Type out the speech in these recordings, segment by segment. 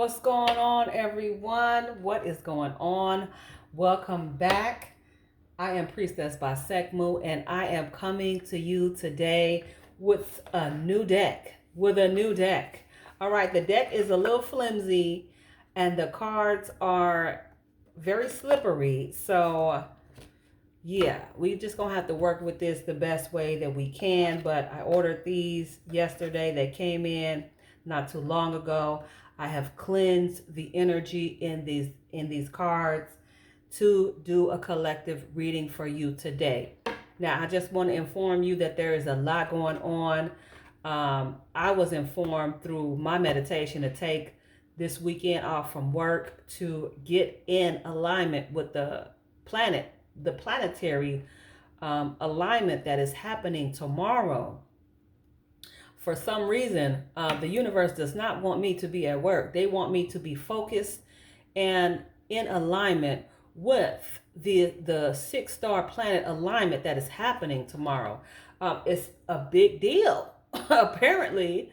What's going on, everyone? What is going on? Welcome back. I am Priestess by Sekmu, and I am coming to you today with a new deck. All right, the deck is a little flimsy, and the cards are very slippery. So, yeah, we just gonna have to work with this the best way that we can. But I ordered these yesterday. They came in not too long ago. I have cleansed the energy in these cards to do a collective reading for you today. Now, I just want to inform you that there is a lot going on. I was informed through my meditation to take this weekend off from work to get in alignment with the planetary alignment that is happening tomorrow. For some reason, the universe does not want me to be at work. They want me to be focused and in alignment with the six-star planet alignment that is happening tomorrow. It's a big deal, apparently.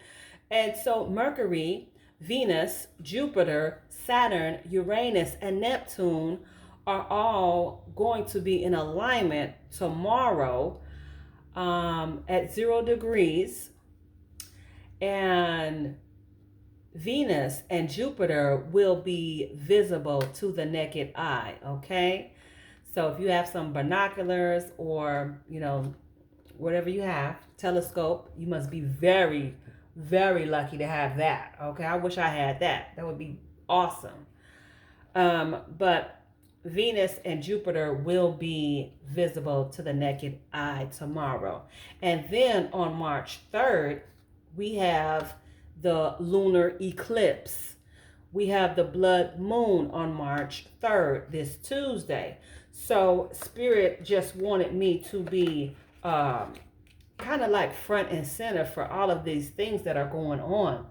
And so Mercury, Venus, Jupiter, Saturn, Uranus, and Neptune are all going to be in alignment tomorrow at 0 degrees. And Venus and Jupiter will be visible to the naked eye, okay? So if you have some binoculars or, whatever you have, telescope, you must be very, very lucky to have that, okay? I wish I had that. That would be awesome. But Venus and Jupiter will be visible to the naked eye tomorrow. And then on March 3rd, we have the lunar eclipse. We have the blood moon on March 3rd, this Tuesday. So Spirit just wanted me to be kind of like front and center for all of these things that are going on.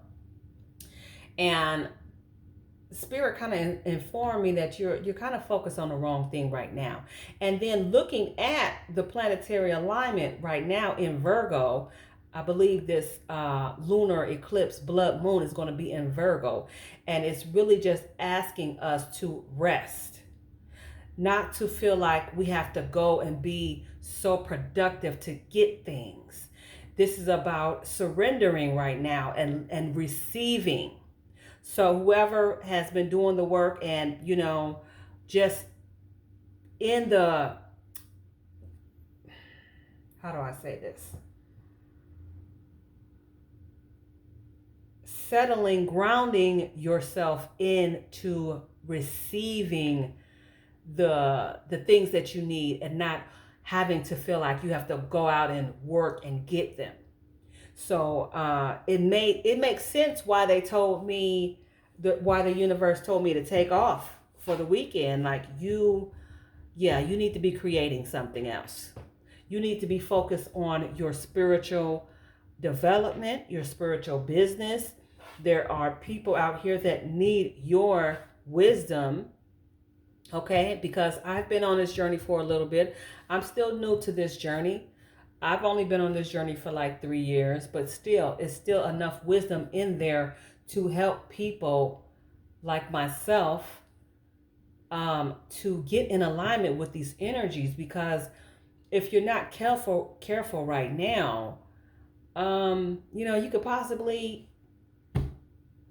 And Spirit kind of informed me that you're kind of focused on the wrong thing right now. And then looking at the planetary alignment right now in Virgo, I believe this lunar eclipse blood moon is going to be in Virgo. And it's really just asking us to rest. Not to feel like we have to go and be so productive to get things. This is about surrendering right now and receiving. So whoever has been doing the work and, just in the, how do I say this? Settling, grounding yourself into receiving the things that you need and not having to feel like you have to go out and work and get them. So it makes sense why they told me why the universe told me to take off for the weekend. Like you need to be creating something else. You need to be focused on your spiritual development, your spiritual business. There are people out here that need your wisdom, okay? Because I've been on this journey for a little bit. I'm still new to this journey. I've only been on this journey for like 3 years, but still, it's still enough wisdom in there to help people like myself to get in alignment with these energies. Because if you're not careful right now, you could possibly,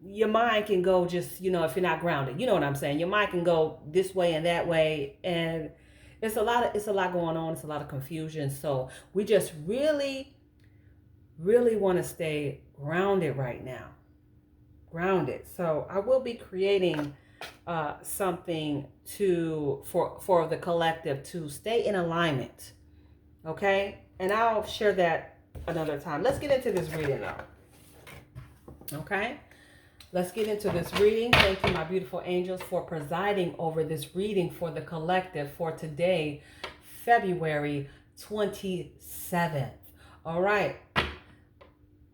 your mind can go just, if you're not grounded, you know what I'm saying? Your mind can go this way and that way, and it's a lot going on. It's a lot of confusion. So we just really, really want to stay grounded right now. Grounded. So I will be creating something for the collective to stay in alignment. Okay? And I'll share that another time. Let's get into this reading though. Okay? Let's get into this reading. Thank you, my beautiful angels, for presiding over this reading for the collective for today, February 27th. All right.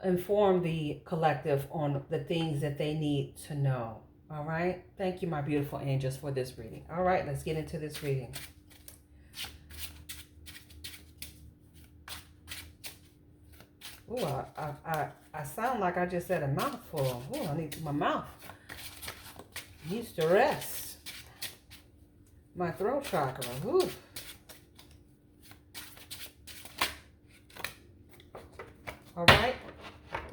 Inform the collective on the things that they need to know. All right. Thank you, my beautiful angels, for this reading. All right. Let's get into this reading. Ooh, I sound like I just said a mouthful. Ooh, I need my mouth. needs to rest. My throat chakra. Whew. All right.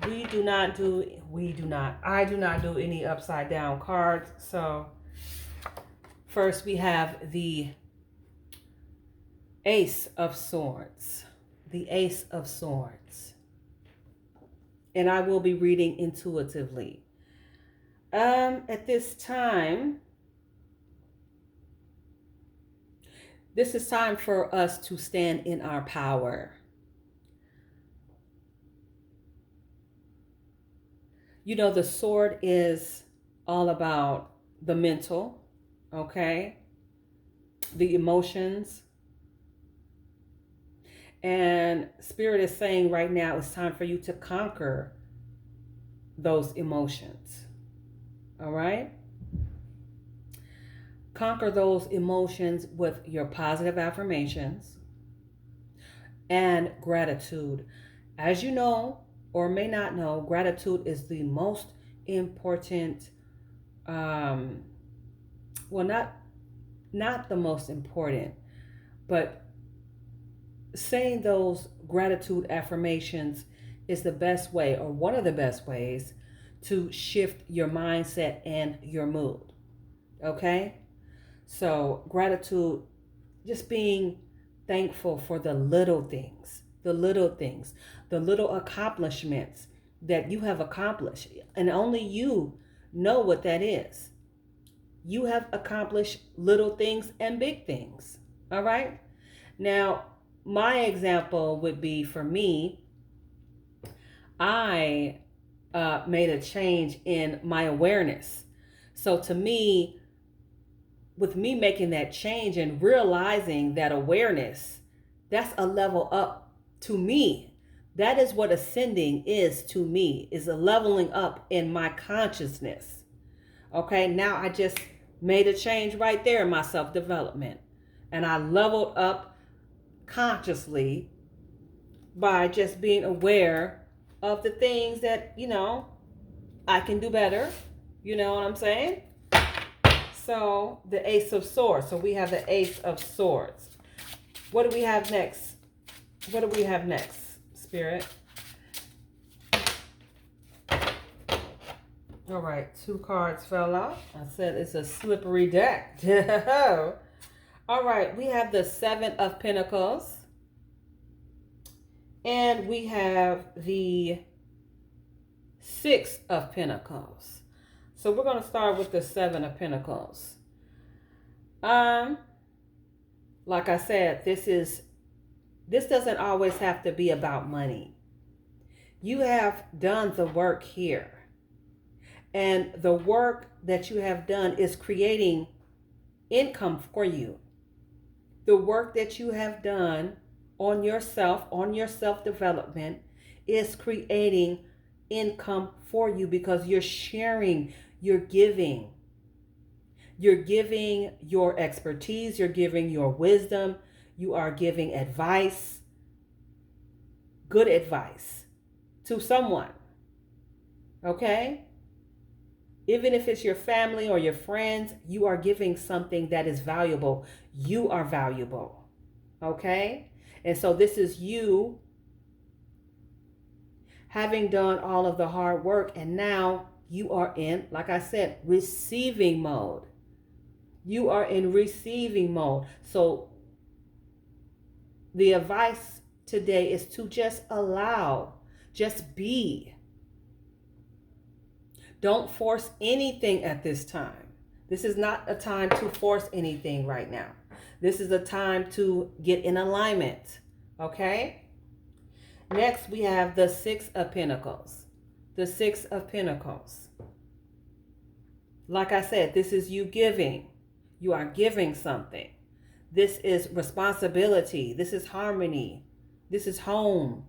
I do not do any upside down cards. So first we have the Ace of Swords. The Ace of Swords. And I will be reading intuitively. At this time, this is time for us to stand in our power. You know, the sword is all about the mental, okay? The emotions. And Spirit is saying right now it's time for you to conquer those emotions. All right? Conquer those emotions with your positive affirmations and gratitude. As you know, or may not know, gratitude is the most important, not the most important, but saying those gratitude affirmations is the best way, or one of the best ways, to shift your mindset and your mood. Okay? So gratitude, just being thankful for the little things, the little accomplishments that you have accomplished. And only you know what that is. You have accomplished little things and big things. All right? Now, my example would be, for me, I made a change in my awareness. So to me, with me making that change and realizing that awareness, that's a level up to me. That is what ascending is to me, is a leveling up in my consciousness. Okay, now I just made a change right there in my self-development. And I leveled up consciously by just being aware of the things that, I can do better. You know what I'm saying? So the Ace of Swords. So we have the Ace of Swords. What do we have next? Spirit? All right, 2 cards fell off. I said it's a slippery deck. All right, we have the 7 of Pentacles. And we have the 6 of Pentacles. So we're going to start with the 7 of Pentacles. Like I said, this doesn't always have to be about money. You have done the work here. And the work that you have done is creating income for you. The work that you have done on yourself, on your self-development, is creating income for you, because you're sharing, you're giving. You're giving your expertise, you're giving your wisdom, you are giving advice, good advice to someone. Okay? Even if it's your family or your friends, you are giving something that is valuable. You are valuable. Okay? And so this is you having done all of the hard work, and now you are in, like I said, receiving mode. You are in receiving mode. So the advice today is to just allow, just be. Don't force anything at this time. This is not a time to force anything right now. This is a time to get in alignment. Okay? Next, we have the 6 of Pentacles. The 6 of Pentacles. Like I said, this is you giving. You are giving something. This is responsibility. This is harmony. This is home.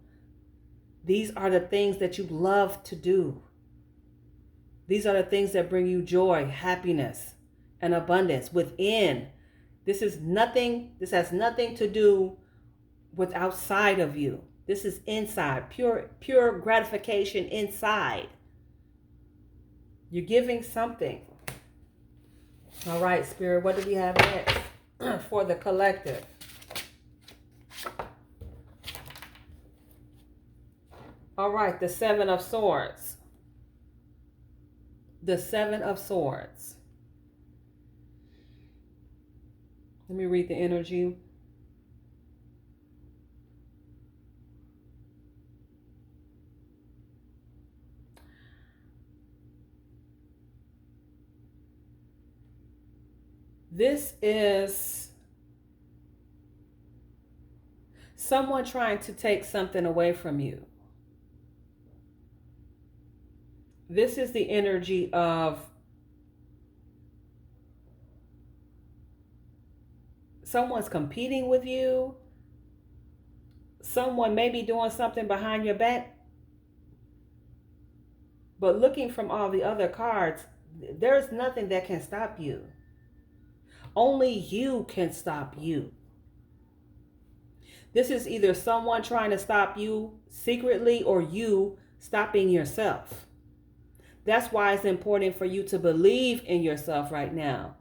These are the things that you love to do. These are the things that bring you joy, happiness, and abundance within. This has nothing to do with outside of you. This is inside, pure gratification inside. You're giving something. All right, Spirit, what do we have next for the collective? All right, the Seven of Swords. The Seven of Swords. Let me read the energy. This is someone trying to take something away from you. This is the energy of someone's competing with you. Someone may be doing something behind your back. But looking from all the other cards, there's nothing that can stop you. Only you can stop you. This is either someone trying to stop you secretly or you stopping yourself. That's why it's important for you to believe in yourself right now.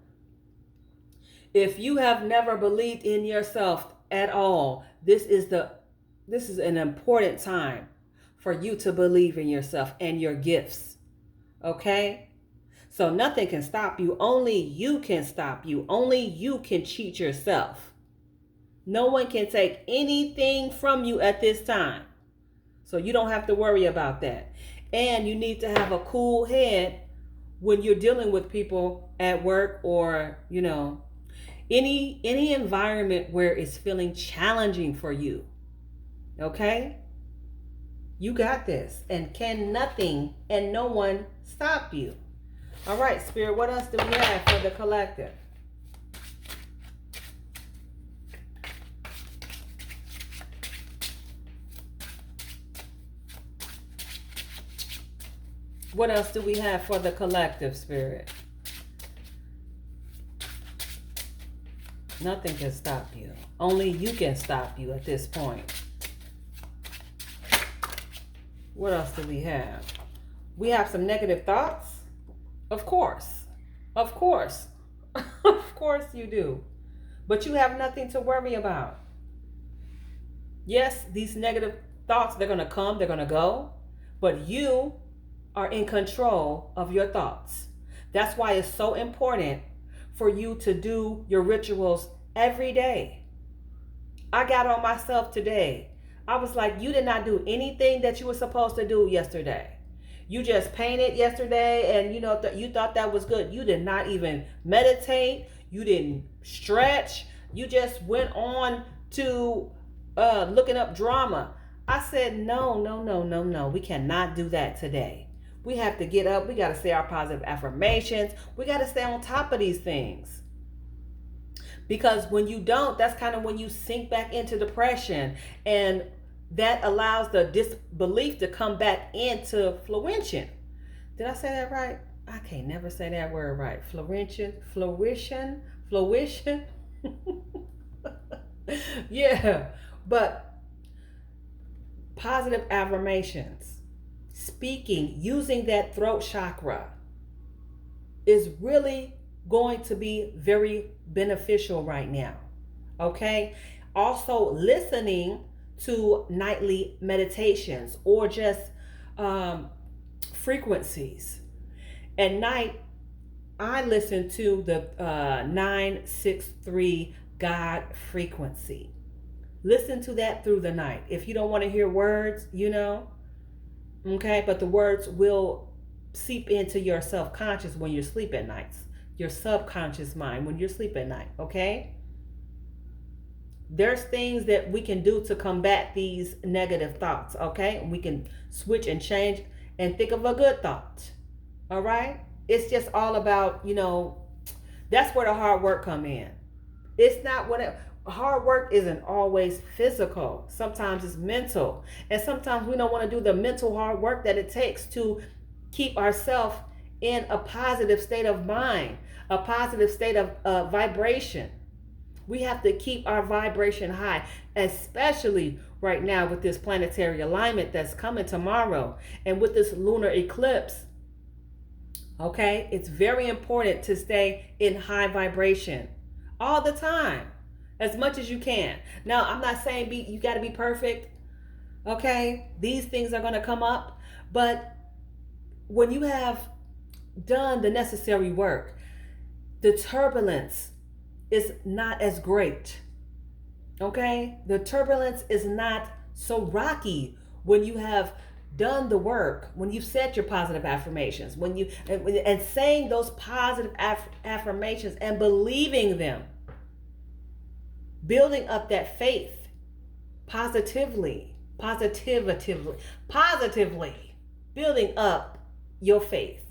If you have never believed in yourself at all, this is an important time for you to believe in yourself and your gifts. Okay? So nothing can stop you. Only you can stop you. Only you can cheat yourself. No one can take anything from you at this time. So you don't have to worry about that. And you need to have a cool head when you're dealing with people at work or, any environment where it's feeling challenging for you. Okay? You got this. And can nothing and no one stop you. All right, Spirit, what else do we have for the collective? What else do we have for the collective, Spirit? Nothing can stop you. Only you can stop you at this point. What else do we have? We have some negative thoughts. Of course. Of course. Of course you do. But you have nothing to worry about. Yes, these negative thoughts, they're going to come, they're going to go. But you are in control of your thoughts. That's why it's so important for you to do your rituals every day. I got on myself today. I was like, you did not do anything that you were supposed to do yesterday. You just painted yesterday and you thought that was good. You did not even meditate. You didn't stretch. You just went on to looking up drama. I said, no. We cannot do that today. We have to get up. We got to say our positive affirmations. We got to stay on top of these things. Because when you don't, that's kind of when you sink back into depression. And that allows the disbelief to come back into fruition. Did I say that right? I can't never say that word right. Fruition. Yeah. But positive affirmations, speaking, using that throat chakra is really going to be very beneficial right now. Okay? Also listening to nightly meditations or just frequencies. At night, I listen to the 963 God frequency. Listen to that through the night. If you don't want to hear words, okay, but the words will seep into your self-conscious when you sleep at nights, your subconscious mind when you sleep at night, okay? There's things that we can do to combat these negative thoughts, okay? We can switch and change and think of a good thought, all right? It's just all about, that's where the hard work come in. It's not hard work isn't always physical. Sometimes it's mental. And sometimes we don't want to do the mental hard work that it takes to keep ourselves in a positive state of mind, a positive state of vibration. We have to keep our vibration high, especially right now with this planetary alignment that's coming tomorrow and with this lunar eclipse. Okay? It's very important to stay in high vibration all the time, as much as you can. Now, I'm not saying you got to be perfect. Okay? These things are going to come up, but when you have done the necessary work, the turbulence is not as great. Okay? The turbulence is not so rocky when you have done the work, when you've said your positive affirmations, when you and saying those positive affirmations and believing them, building up that faith positively building up your faith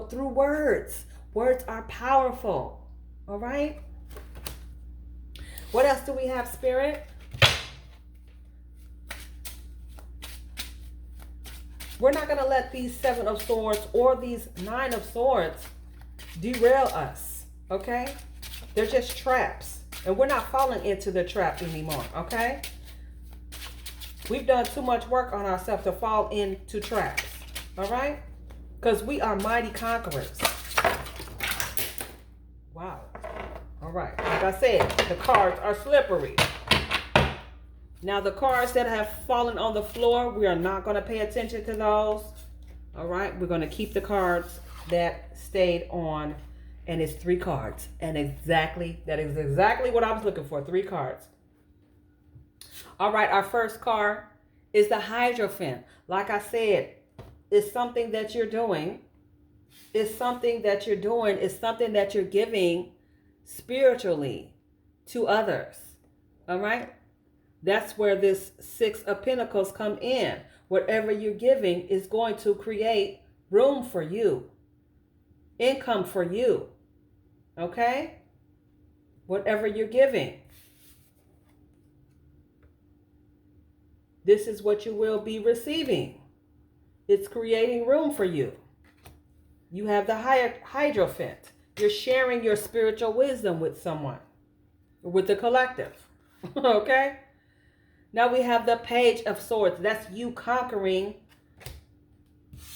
through words. Words are powerful. All right? What else do we have, Spirit? We're not going to let these 7 of Swords or these 9 of Swords derail us, okay? They're just traps. And we're not falling into the trap anymore, okay? We've done too much work on ourselves to fall into traps, all right? Because we are mighty conquerors. Wow. All right. Like I said, the cards are slippery. Now, the cards that have fallen on the floor, we are not going to pay attention to those. All right. We're going to keep the cards that stayed on. And it's 3 cards. And that is exactly what I was looking for. 3 cards. All right. Our first card is the Hierophant. Like I said, it's something that you're doing. It's something that you're doing. It's something that you're giving spiritually to others. All right. That's where this 6 of Pentacles come in. Whatever you're giving is going to create room for you, income for you. Okay? Whatever you're giving, this is what you will be receiving. It's creating room for you. You have the Hierophant. You're sharing your spiritual wisdom with someone, with the collective. Okay? Now we have the Page of Swords. That's you conquering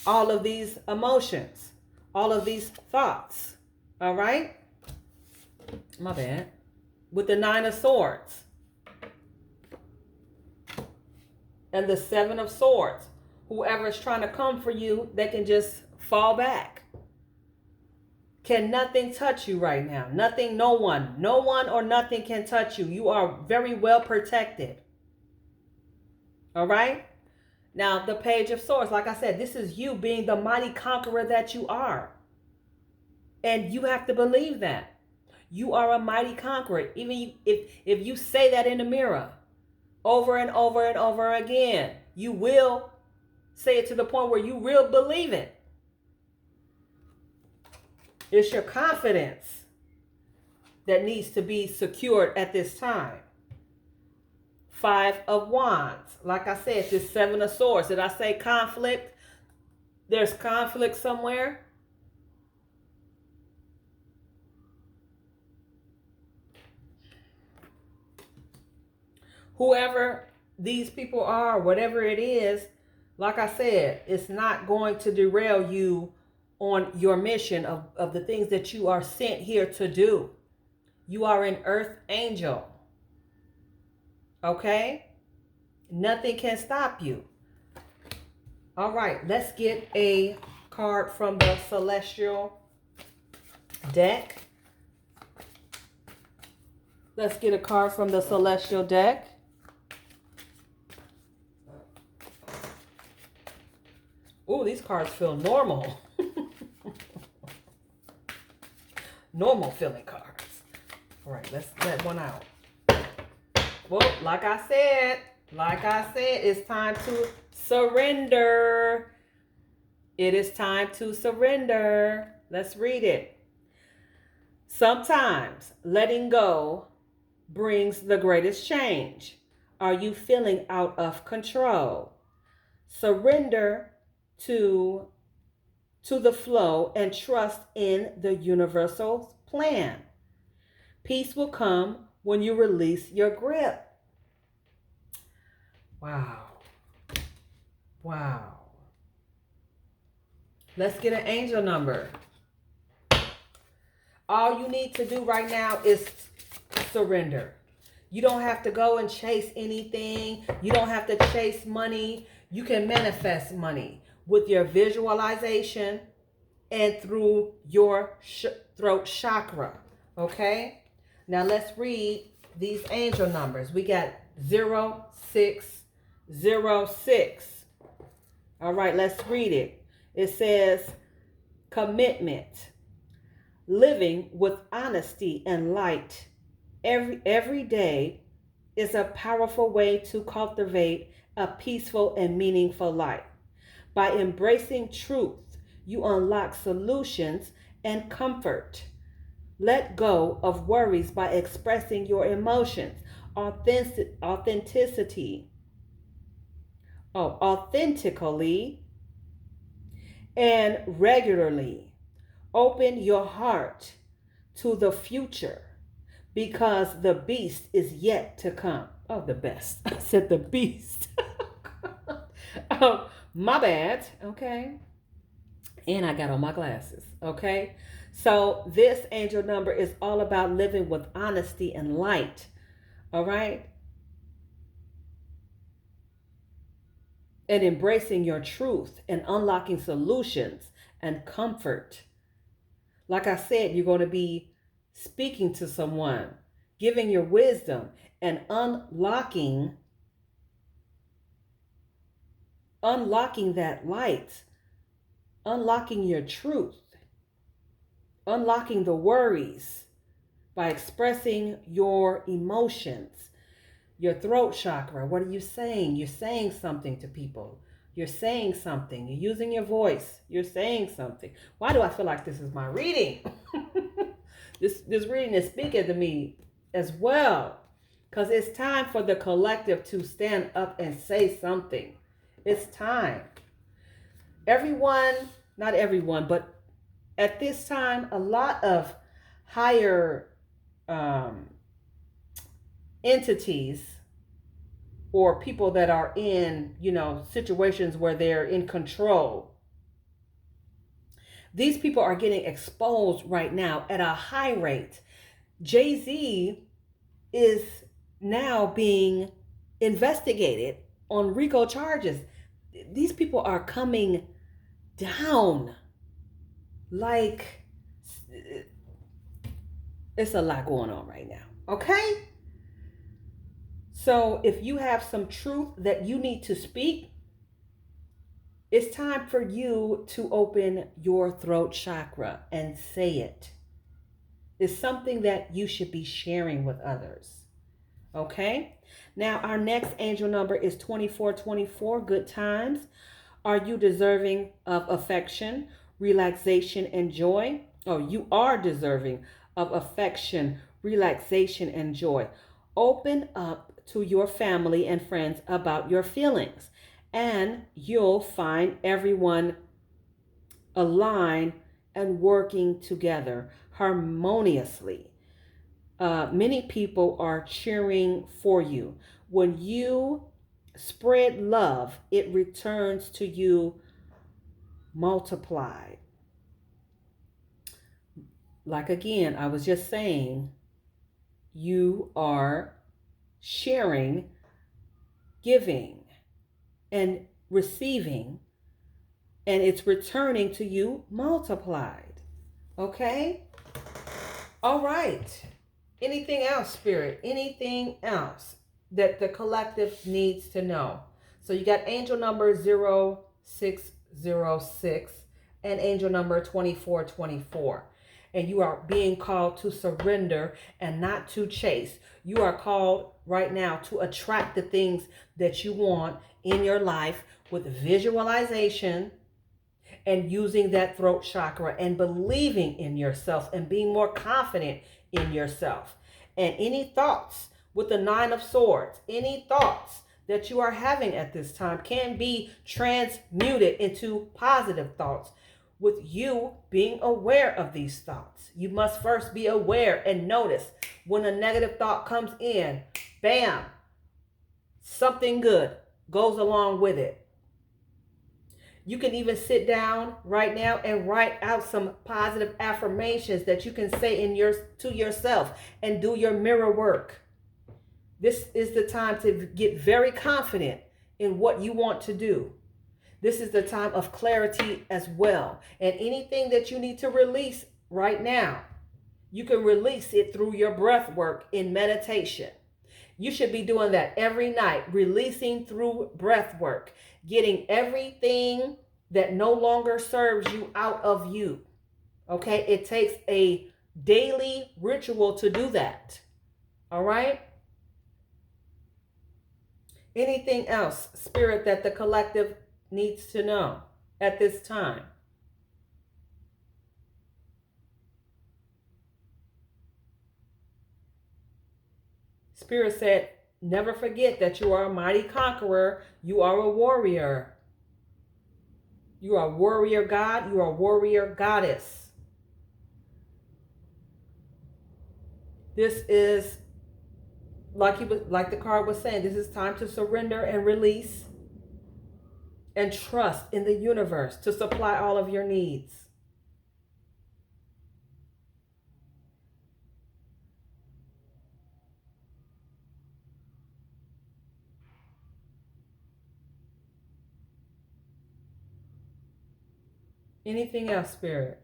all of these emotions, all of these thoughts. All right? My bad. With the 9 of Swords and the 7 of Swords. Whoever's trying to come for you, they can just fall back. Can nothing touch you right now? Nothing, no one or nothing can touch you. You are very well protected. All right? Now, the Page of Swords, like I said, this is you being the mighty conqueror that you are. And you have to believe that. You are a mighty conqueror. Even if you say that in the mirror over and over and over again, you will say it to the point where you will believe it. It's your confidence that needs to be secured at this time. 5 of Wands. Like I said, this 7 of Swords. Did I say conflict? There's conflict somewhere. Whoever these people are, whatever it is, like I said, it's not going to derail you on your mission of the things that you are sent here to do. You are an earth angel. Okay? Nothing can stop you. All right, let's get a card from the celestial deck. Let's get a card from the celestial deck. Ooh, these cards feel normal. Normal feeling cards. All right, let's let one out. Well, like I said, it's time to surrender. It is time to surrender. Let's read it. Sometimes letting go brings the greatest change. Are you feeling out of control? Surrender to the flow and trust in the universal plan. Peace will come when you release your grip. Wow. Wow. Let's get an angel number. All you need to do right now is surrender. You don't have to go and chase anything. You don't have to chase money. You can manifest money with your visualization and through your throat chakra. Okay? Now let's read these angel numbers. We got 0606. All right, let's read it. It says, commitment, living with honesty and light every day is a powerful way to cultivate a peaceful and meaningful life. By embracing truth, you unlock solutions and comfort. Let go of worries by expressing your emotions. Authenticity. Authentically and regularly. Open your heart to the future because the beast is yet to come. Oh, the best. I said the beast. Oh, my bad. Okay. And I got on my glasses. Okay. So this angel number is all about living with honesty and light. All right. And embracing your truth and unlocking solutions and comfort. Like I said, you're going to be speaking to someone, giving your wisdom and unlocking that light, unlocking your truth, unlocking the worries by expressing your emotions. Your throat chakra, what are you saying? You're saying something to people. You're saying something. You're using your voice. You're saying something. Why do I feel like this is my reading? This reading is speaking to me as well. Because it's time for the collective to stand up and say something. It's time. Everyone, not everyone, but at this time, a lot of higher entities or people that are in, situations where they're in control. These people are getting exposed right now at a high rate. Jay-Z is now being investigated on RICO charges. These people are coming down. Like, it's a lot going on right now. Okay? So if you have some truth that you need to speak, it's time for you to open your throat chakra and say it. It's something that you should be sharing with others. Okay? Now, our next angel number is 2424, good times. Are you deserving of affection, relaxation, and joy? Oh, you are deserving of affection, relaxation, and joy. Open up to your family and friends about your feelings, and you'll find everyone aligned and working together harmoniously. Many people are cheering for you. When you spread love, it returns to you multiplied. Like again, I was just saying, you are sharing, giving, and receiving, and it's returning to you multiplied. Okay? All right. Anything else, Spirit? Anything else that the collective needs to know? So you got angel number 0606 and angel number 2424. And you are being called to surrender and not to chase. You are called right now to attract the things that you want in your life with visualization and using that throat chakra and believing in yourself and being more confident in yourself. And any thoughts with the 9 of Swords, any thoughts that you are having at this time can be transmuted into positive thoughts with you being aware of these thoughts. You must first be aware and notice when a negative thought comes in, bam, something good goes along with it. You can even sit down right now and write out some positive affirmations that you can say to yourself and do your mirror work. This is the time to get very confident in what you want to do. This is the time of clarity as well. And anything that you need to release right now, you can release it through your breath work in meditation. You should be doing that every night, releasing through breath work, getting everything that no longer serves you out of you. Okay? It takes a daily ritual to do that. All right? Anything else, Spirit, that the collective needs to know at this time? Spirit said, never forget that you are a mighty conqueror. You are a warrior. You are a warrior God. You are a warrior goddess. This is, like the card was saying, this is time to surrender and release and trust in the universe to supply all of your needs. Anything else, Spirit?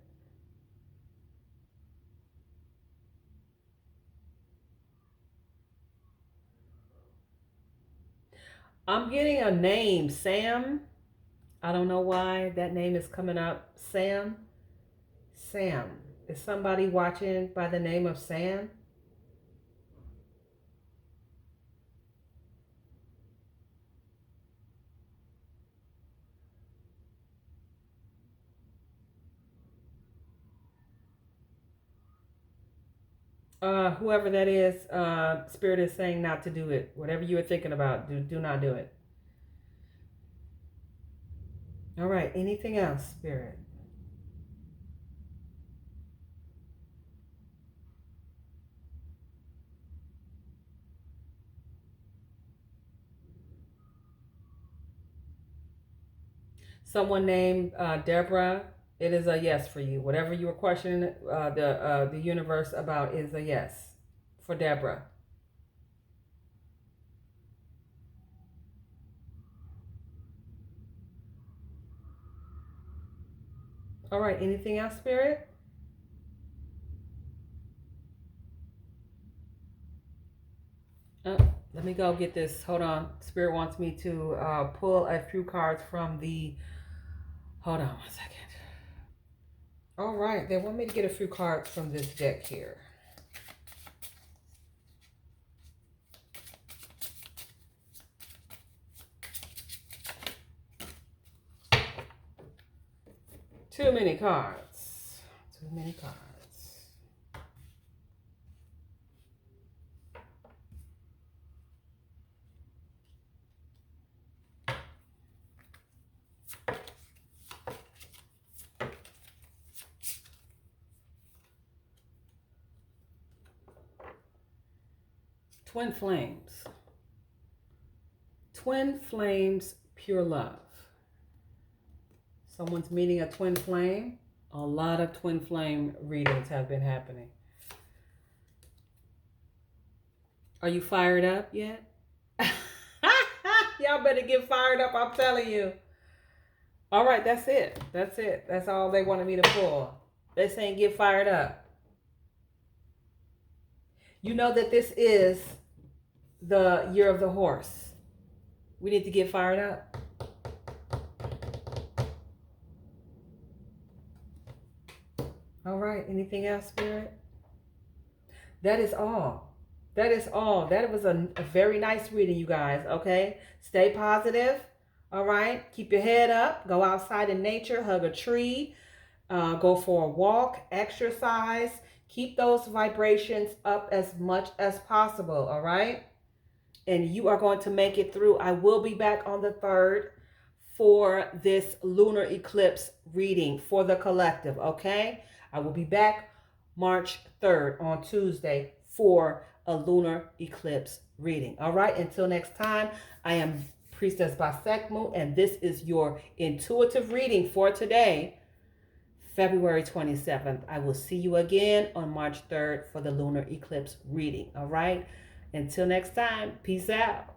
I'm getting a name, Sam. I don't know why that name is coming up. Sam. Sam. Is somebody watching by the name of Sam? Whoever that is, Spirit is saying not to do it. Whatever you were thinking about, do not do it. All right. Anything else, Spirit? Someone named Deborah. It is a yes for you. Whatever you were questioning the universe about is a yes for Deborah. All right. Anything else, Spirit? Let me go get this. Hold on. Spirit wants me to pull a few cards from the. Hold on 1 second. All right. They want me to get a few cards from this deck here. Too many cards. Too many cards. Twin flames. Twin flames, pure love. Someone's meeting a twin flame. A lot of twin flame readings have been happening. Are you fired up yet? Y'all better get fired up, I'm telling you. All right, that's it. That's it. That's all they wanted me to pull. They're saying get fired up. You know that this is the year of the horse. We need to get fired up. All right. Anything else, Spirit? That is all. That is all. That was a very nice reading, you guys. Okay. Stay positive. All right. Keep your head up. Go outside in nature. Hug a tree. Go for a walk. Exercise. Keep those vibrations up as much as possible. All right. And you are going to make it through. I will be back on the 3rd for this lunar eclipse reading for the collective. Okay. I will be back March 3rd on Tuesday for a lunar eclipse reading. All right. Until next time, I am Priestess Basekmu, and this is your intuitive reading for today, February 27th. I will see you again on March 3rd for the lunar eclipse reading. All right. Until next time, peace out.